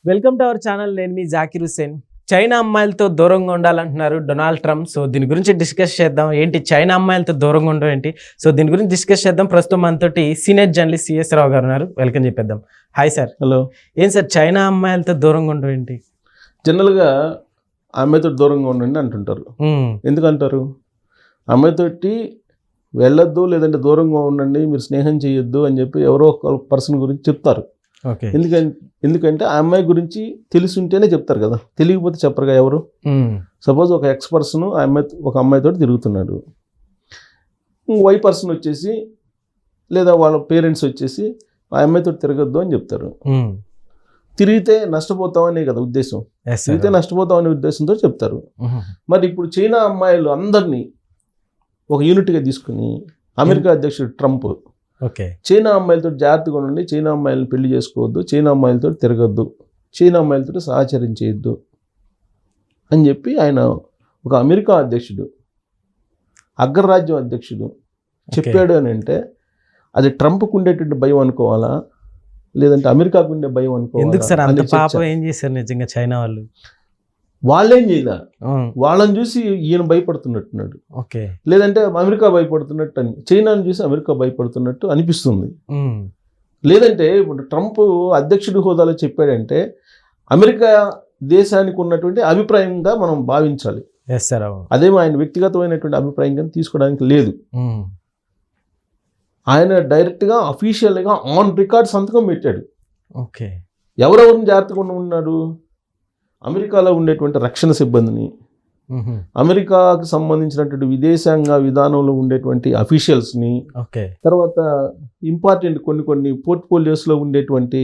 Welcome to our channel. నేను మీ Zakir Hussain. China అమ్మాయిలతో దూరంగా ఉండాలంటున్నారు డొనాల్డ్ ట్రంప్. సో దీని గురించి డిస్కస్ చేద్దాం. ఏంటి చైనా అమ్మాయిలతో దూరంగా ఉండడం ఏంటి? సో దీని గురించి డిస్కస్ చేద్దాం. ప్రస్తుతం మనతోటి సీనియర్ జర్నలిస్ట్ సిఎస్ రావు గారు ఉన్నారు. వెల్కమ్ చెప్పేద్దాం. Hi sir. హలో. ఏం సార్ చైనా అమ్మాయిలతో దూరంగా ఉండడం ఏంటి? జనరల్గా అమ్మాయితో దూరంగా ఉండండి అంటుంటారు. ఎందుకంటారు? అమ్మాయితోటి వెళ్ళొద్దు, లేదంటే దూరంగా ఉండండి, మీరు స్నేహం చేయొద్దు అని చెప్పి ఎవరో ఒక పర్సన్ గురించి చెప్తారు. ఓకే. ఎందుకంటే ఆ అమ్మాయి గురించి తెలిసి ఉంటేనే చెప్తారు కదా, తెలియకపోతే చెప్పరుగా ఎవరు. సపోజ్ ఒక ఎక్స్ పర్సన్ ఒక అమ్మాయితో తిరుగుతున్నాడు, వై పర్సన్ వచ్చేసి లేదా వాళ్ళ పేరెంట్స్ వచ్చేసి ఆ అమ్మాయితో తిరగద్దు అని చెప్తారు. తిరిగితే నష్టపోతామనే కదా ఉద్దేశం. తిరిగితే నష్టపోతామనే ఉద్దేశంతో చెప్తారు. మరి ఇప్పుడు చైనా అమ్మాయిలు అందరినీ ఒక యూనిట్గా తీసుకుని అమెరికా అధ్యక్షుడు ట్రంప్ చైనా అమ్మాయిలతో జాగ్రత్తగా ఉండండి, చైనా అమ్మాయిలను పెళ్లి చేసుకోవద్దు, చైనా అమ్మాయిలతో తిరగద్దు, చైనా అమ్మాయిలతో సహచర్యం చేయొద్దు అని చెప్పి ఆయన ఒక అమెరికా అధ్యక్షుడు, అగ్రరాజ్యం అధ్యక్షుడు చెప్పాడు అని అంటే అది ట్రంప్కు ఉండేటువంటి భయం అనుకోవాలా, లేదంటే అమెరికాకు ఉండే భయం అనుకోవాలా? ఎందుకు సార్ అంత పాపం ఏం చేశారు నిజంగా చైనా వాళ్ళు? వాళ్ళేం చేయలే, వాళ్ళని చూసి ఈయన భయపడుతున్నట్టున్నాడు. ఓకే. లేదంటే అమెరికా భయపడుతున్నట్టు అని, చైనాని చూసి అమెరికా భయపడుతున్నట్టు అనిపిస్తుంది. లేదంటే ఇప్పుడు ట్రంప్ అధ్యక్షుడి హోదాలో చెప్పాడంటే అమెరికా దేశానికి ఉన్నటువంటి అభిప్రాయంగా మనం భావించాలి. అదేమో ఆయన వ్యక్తిగతమైనటువంటి అభిప్రాయంగా తీసుకోవడానికి లేదు. ఆయన డైరెక్ట్గా అఫీషియల్గా ఆన్ రికార్డ్ సంతకం పెట్టాడు. ఓకే. ఎవరెవరిని జాగ్రత్తగా ఉన్నాడు? అమెరికాలో ఉండేటువంటి రక్షణ సిబ్బందిని, అమెరికాకు సంబంధించినటువంటి విదేశాంగ విధానంలో ఉండేటువంటి అఫీషియల్స్ని, తర్వాత ఇంపార్టెంట్ కొన్ని పోర్ట్ఫోలియోస్లో ఉండేటువంటి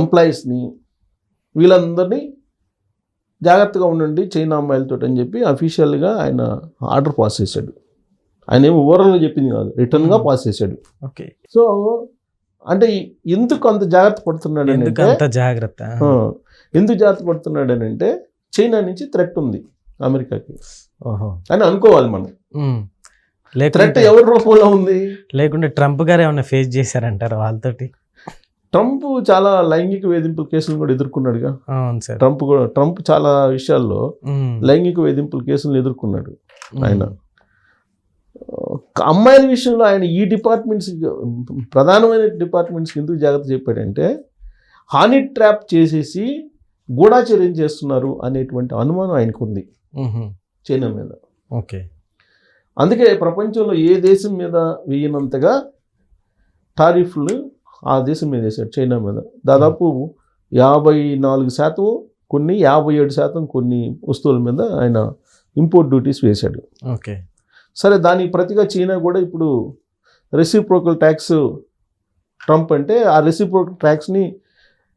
ఎంప్లాయీస్ని, వీళ్ళందరినీ జాగ్రత్తగా ఉండండి చైనా అమ్మాయిలతో అని చెప్పి అఫీషియల్గా ఆయన ఆర్డర్ పాస్ చేశాడు. ఆయన ఏమో ఓవరాల్గా చెప్పింది కాదు, రిటర్న్గా పాస్ చేశాడు. ఓకే. సో అంటే ఎందుకు అంత జాగ్రత్త పడుతున్నాడు అంటే, ఎందుకు జాగ్రత్త పడుతున్నాడు అని అంటే చైనా నుంచి థ్రెట్ ఉంది అమెరికాకి అని అనుకోవాలి మనం. థ్రెట్ ఎవరి రూపంలో ఉంది? లేకుంటే ట్రంప్ గారు ఏమైనా ఫేస్ చేశారంటారు వాళ్ళతోటి? ట్రంప్ చాలా లైంగిక వేధింపుల కేసులు కూడా ఎదుర్కొన్నాడుగా. ట్రంప్ చాలా విషయాల్లో లైంగిక వేధింపుల కేసులను ఎదుర్కొన్నాడు. ఆయన అమ్మాయిల విషయంలో ఆయన ఈ డిపార్ట్మెంట్స్, ప్రధానమైన డిపార్ట్మెంట్స్కి ఎందుకు జాగ్రత్త చెప్పాడంటే హానీ ట్రాప్ చేసేసి గూఢాచర్యం చేస్తున్నారు అనేటువంటి అనుమానం ఆయనకు ఉంది చైనా మీద. ఓకే. అందుకే ప్రపంచంలో ఏ దేశం మీద వేయనంతగా టారిఫ్లు ఆ దేశం మీద వేశాడు, చైనా మీద. దాదాపు 54% కొన్ని, 57% కొన్ని వస్తువుల మీద ఆయన ఇంపోర్ట్ డ్యూటీస్ వేశాడు. ఓకే. సరే, దానికి ప్రతిగా చైనా కూడా ఇప్పుడు రెసిప్రోకల్ ట్యాక్స్, ట్రంప్ అంటే ఆ రెసిప్రోకల్ ట్యాక్స్ని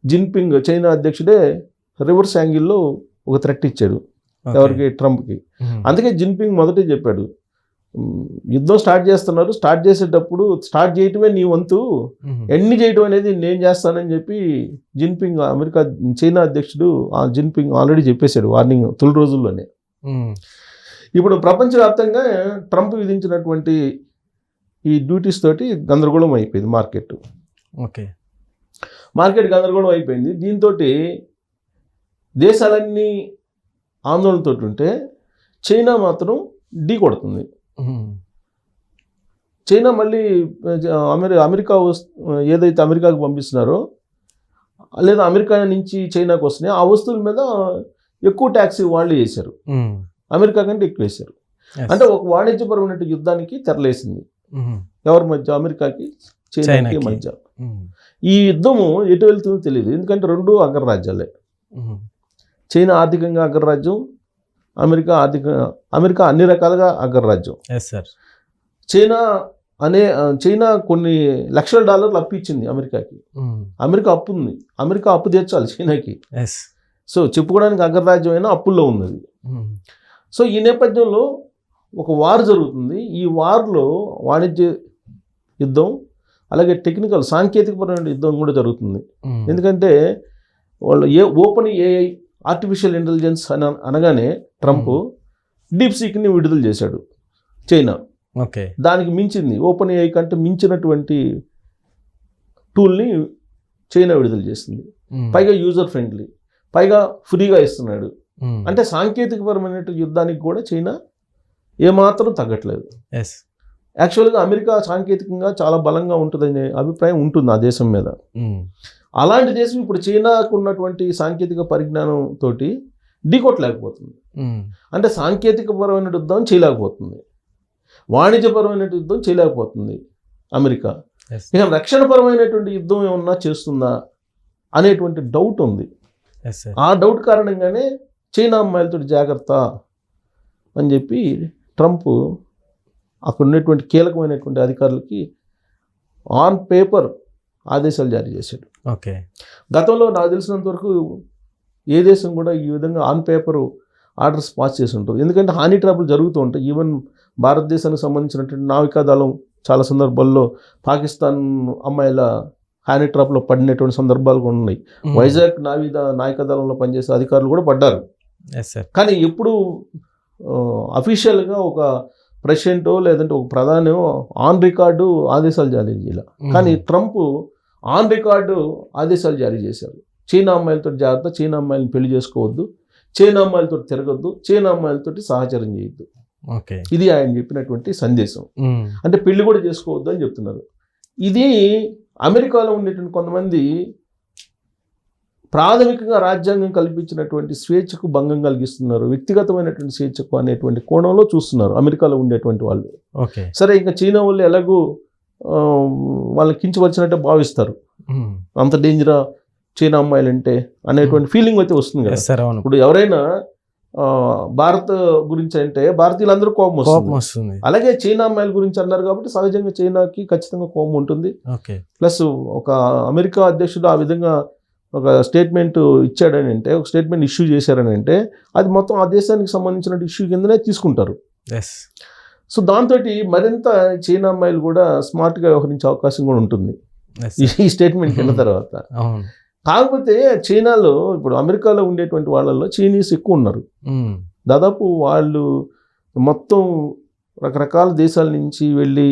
జిన్పింగ్ చైనా అధ్యక్షుడే రివర్స్ యాంగిల్లో ఒక థ్రెట్ ఇచ్చాడు. ఎవరికి? ట్రంప్కి. అందుకే జిన్పింగ్ మొదటే చెప్పాడు, యుద్ధం స్టార్ట్ చేస్తున్నారు, స్టార్ట్ చేసేటప్పుడు స్టార్ట్ చేయటమే నీ వంతు, ఎన్ని చేయటం అనేది నేను చేస్తానని చెప్పి చైనా అధ్యక్షుడు జిన్పింగ్ ఆల్రెడీ చెప్పేశాడు వార్నింగ్ తొలి రోజుల్లోనే. ఇప్పుడు ప్రపంచవ్యాప్తంగా ట్రంప్ విధించినటువంటి ఈ డ్యూటీస్ తోటి గందరగోళం అయిపోయింది మార్కెట్. ఓకే. మార్కెట్ గందరగోళం అయిపోయింది. దీంతో దేశాలన్నీ ఆందోళనతో ఉంటే చైనా మాత్రం ఢీ కొడుతుంది. చైనా మళ్ళీ అమెరికా ఏదైతే అమెరికాకు పంపిస్తున్నారో, లేదా అమెరికా నుంచి చైనాకు వస్తున్నాయి ఆ వస్తువుల మీద ఎక్కువ ట్యాక్స్ వాళ్ళు చేశారు, అమెరికా కంటే ఎక్కువ వేశారు. అంటే ఒక వాణిజ్యపరమైన యుద్ధానికి తెరలేసింది. ఎవరి మధ్య? అమెరికాకి చైనాకి మధ్య. ఈ యుద్ధము ఎటు వెళ్తుందో తెలియదు, ఎందుకంటే రెండు అగ్రరాజ్యాలే. చైనా ఆర్థికంగా అగ్రరాజ్యం, అమెరికా అన్ని రకాలుగా అగ్రరాజ్యం. చైనా కొన్ని లక్షల డాలర్లు అప్పు ఇచ్చింది అమెరికాకి. అమెరికా అప్పు ఉంది, అమెరికా అప్పు తీర్చాలి చైనాకి. సో చెప్పుకోవడానికి అగ్రరాజ్యం అయినా అప్పుల్లో ఉన్నది. సో ఈ నేపథ్యంలో ఒక వార్ జరుగుతుంది. ఈ వార్లో వాణిజ్య యుద్ధం, అలాగే టెక్నికల్ సాంకేతికపరమైన యుద్ధం కూడా జరుగుతుంది. ఎందుకంటే వాళ్ళు ఓపెన్ ఏఐ ఆర్టిఫిషియల్ ఇంటెలిజెన్స్ అనగానే ట్రంప్ డీప్ సీక్ని విడుదల చేశాడు చైనా. ఓకే. దానికి మించింది, ఓపెన్ ఏఐ కంటే మించినటువంటి టూల్ని చైనా విడుదల చేసింది. పైగా యూజర్ ఫ్రెండ్లీ, పైగా ఫ్రీగా ఇస్తున్నాడు. అంటే సాంకేతికపరమైన యుద్ధానికి కూడా చైనా ఏమాత్రం తగ్గట్లేదు. యాక్చువల్గా అమెరికా సాంకేతికంగా చాలా బలంగా ఉంటుందనే అభిప్రాయం ఉంటుంది ఆ దేశం మీద. అలాంటి దేశం ఇప్పుడు చైనాకు ఉన్నటువంటి సాంకేతిక పరిజ్ఞానంతో ఢీకొట్టలేకపోతుంది. అంటే సాంకేతికపరమైన యుద్ధం చేయలేకపోతుంది, వాణిజ్యపరమైన యుద్ధం చేయలేకపోతుంది అమెరికా. ఇక రక్షణపరమైనటువంటి యుద్ధం ఏమన్నా చేస్తుందా అనేటువంటి డౌట్ ఉంది. ఆ డౌట్ కారణంగానే చైనా అమ్మాయిలతో జాగ్రత్త అని చెప్పి ట్రంప్ అక్కడ ఉన్నటువంటి కీలకమైనటువంటి అధికారులకి ఆన్ పేపర్ ఆదేశాలు జారీ చేశాడు. ఓకే. గతంలో నాకు తెలిసినంత వరకు ఏ దేశం కూడా ఈ విధంగా ఆన్ పేపర్ ఆర్డర్స్ పాస్ చేసి ఉంటుంది. ఎందుకంటే హాని ట్రాపులు జరుగుతూ ఉంటాయి. ఈవెన్ భారతదేశానికి సంబంధించినటువంటి నావికాదళం చాలా సందర్భాల్లో పాకిస్తాన్ అమ్మాయిల హాని ట్రాప్లో పడినటువంటి సందర్భాలు కూడా ఉన్నాయి. వైజాగ్ నావికాదళంలో పనిచేసే అధికారులు కూడా పడ్డారు. కానీ ఎప్పుడు అఫీషియల్గా ఒక ప్రెసిడెంటో లేదంటే ఒక ప్రధాని ఆన్ రికార్డు ఆదేశాలు జారీ చేయాలి. కానీ ట్రంప్ ఆన్ రికార్డు ఆదేశాలు జారీ చేశారు. చైనా అమ్మాయిలతో జాగ్రత్త, చైనా అమ్మాయిలను పెళ్లి చేసుకోవద్దు, చైనా అమ్మాయిలతో తిరగొద్దు, చైనా అమ్మాయిలతో సహచరం చేయొద్దు. ఇది ఆయన చెప్పినటువంటి సందేశం. అంటే పెళ్లి కూడా చేసుకోవద్దు అని చెప్తున్నారు. ఇది అమెరికాలో ఉండేటువంటి కొంతమంది ప్రాథమికంగా రాజ్యాంగం కల్పించినటువంటి స్వేచ్ఛకు భంగం కలిగిస్తున్నారు, వ్యక్తిగతమైనటువంటి స్వేచ్ఛకు అనేటువంటి కోణంలో చూస్తున్నారు అమెరికాలో ఉండేటువంటి వాళ్ళు. సరే, ఇంకా చైనా వాళ్ళు ఎలాగూ వాళ్ళని కించవచ్చినట్టే భావిస్తారు. అంత డేంజరా చైనా అమ్మాయిలు అంటే అనేటువంటి ఫీలింగ్ అయితే వస్తుంది కదా. ఇప్పుడు ఎవరైనా భారత్ గురించి అంటే భారతీయులందరూ కోపం వస్తుంది. అలాగే చైనా అమ్మాయిల గురించి అన్నారు కాబట్టి సహజంగా చైనాకి ఖచ్చితంగా కోపం ఉంటుంది. ప్లస్ ఒక అమెరికా అధ్యక్షుడు ఆ విధంగా ఒక స్టేట్మెంట్ ఇచ్చాడని అంటే, ఒక స్టేట్మెంట్ ఇష్యూ చేశారని అంటే అది మొత్తం ఆ దేశానికి సంబంధించిన ఇష్యూ కిందనే తీసుకుంటారు. సో దాంతో మరింత చైనా అమ్మాయిలు కూడా స్మార్ట్గా వ్యవహరించే అవకాశం కూడా ఉంటుంది ఈ స్టేట్మెంట్ విన్న తర్వాత. కాకపోతే చైనాలో ఇప్పుడు అమెరికాలో ఉండేటువంటి వాళ్ళల్లో చైనీస్ ఎక్కువ ఉన్నారు. దాదాపు వాళ్ళు మొత్తం రకరకాల దేశాల నుంచి వెళ్ళి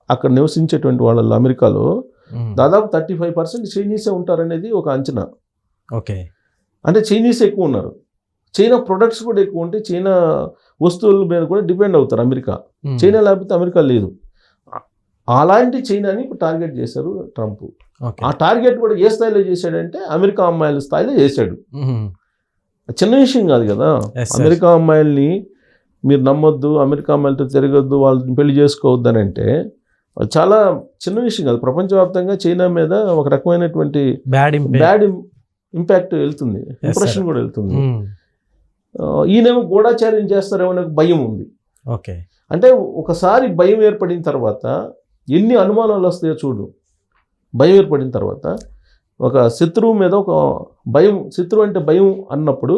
అక్కడ నివసించేటువంటి వాళ్ళల్లో అమెరికాలో దాదాపు 35% చైనీసే ఉంటారనేది ఒక అంచనా. అంటే చైనీస్ ఎక్కువ ఉన్నారు. చైనా ప్రొడక్ట్స్ కూడా ఎక్కువ ఉంటే చైనా వస్తువుల మీద కూడా డిపెండ్ అవుతారు అమెరికా. చైనా లేకపోతే అమెరికా లేదు. అలాంటి చైనాని ఇప్పుడు టార్గెట్ చేశారు ట్రంప్. ఆ టార్గెట్ కూడా ఏ స్థాయిలో చేశాడంటే అమెరికా అమ్మాయిల స్థాయిలో చేశాడు. చిన్న విషయం కాదు కదా. అమెరికా అమ్మాయిల్ని మీరు నమ్మొద్దు, అమెరికా అమ్మాయిలతో తిరగొద్దు, వాళ్ళని పెళ్లి చేసుకోవద్దు అని అంటే చాలా చిన్న విషయం కాదు. ప్రపంచవ్యాప్తంగా చైనా మీద ఒక రకమైనటువంటి బ్యాడ్ ఇంపాక్ట్ వెళ్తుంది, ఇంప్రెషన్ కూడా వెళ్తుంది. ఈయనేమో గూఢాచార్యం చేస్తారేమో నాకు భయం ఉంది. అంటే ఒకసారి భయం ఏర్పడిన తర్వాత ఎన్ని అనుమానాలు వస్తాయో చూడు. భయం ఏర్పడిన తర్వాత ఒక శత్రువు మీద ఒక భయం, శత్రువు అంటే భయం అన్నప్పుడు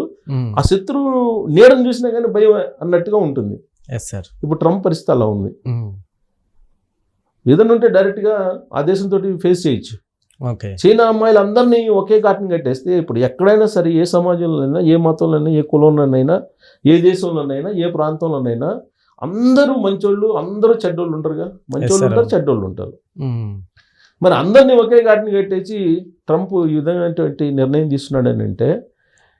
ఆ శత్రువు నీడను చూసినా కానీ భయం అన్నట్టుగా ఉంటుంది. ఇప్పుడు ట్రంప్ పరిస్థితి అలా ఉంది. ఏదైనా ఉంటే డైరెక్ట్గా ఆ దేశంతో ఫేస్ చేయొచ్చు. చైనా అమ్మాయిలందరినీ ఒకే ఘాటుని కట్టేస్తే ఇప్పుడు ఎక్కడైనా సరే, ఏ సమాజంలోనైనా, ఏ మతంలోనైనా, ఏ కులంలోనైనా, ఏ దేశంలోనైనా, ఏ ప్రాంతంలోనైనా అందరూ మంచోళ్ళు, అందరూ చెడ్డోళ్ళు ఉంటారుగా. మంచోళ్ళు ఉంటారు, చెడ్డోళ్ళు ఉంటారు. మరి అందరినీ ఒకే ఘాటుని కట్టేసి ట్రంప్ ఈ విధమైనటువంటి నిర్ణయం తీసుకున్నాడు అని అంటే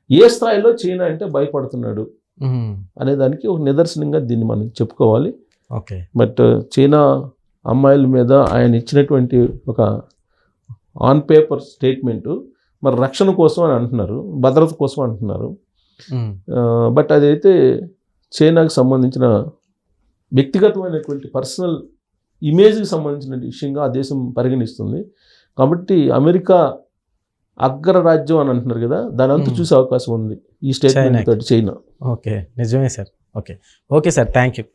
ఏ స్థాయిలో చైనా అంటే భయపడుతున్నాడు అనే దానికి ఒక నిదర్శనంగా దీన్ని మనం చెప్పుకోవాలి. బట్ చైనా అమ్మాయిల మీద ఆయన ఇచ్చినటువంటి ఒక ఆన్ పేపర్ స్టేట్మెంటు మరి రక్షణ కోసం అని అంటున్నారు, భద్రత కోసం అంటున్నారు. బట్ అదైతే చైనాకు సంబంధించిన వ్యక్తిగతమైనటువంటి పర్సనల్ ఇమేజ్కి సంబంధించిన విషయంగా ఆ దేశం పరిగణిస్తుంది. కాబట్టి అమెరికా అగ్రరాజ్యం అని అంటున్నారు కదా, దాని అంతా చూసే అవకాశం ఉంది ఈ స్టేట్మెంట్ తోటి చైనా. నిజమే sir. Okay sir, thank you.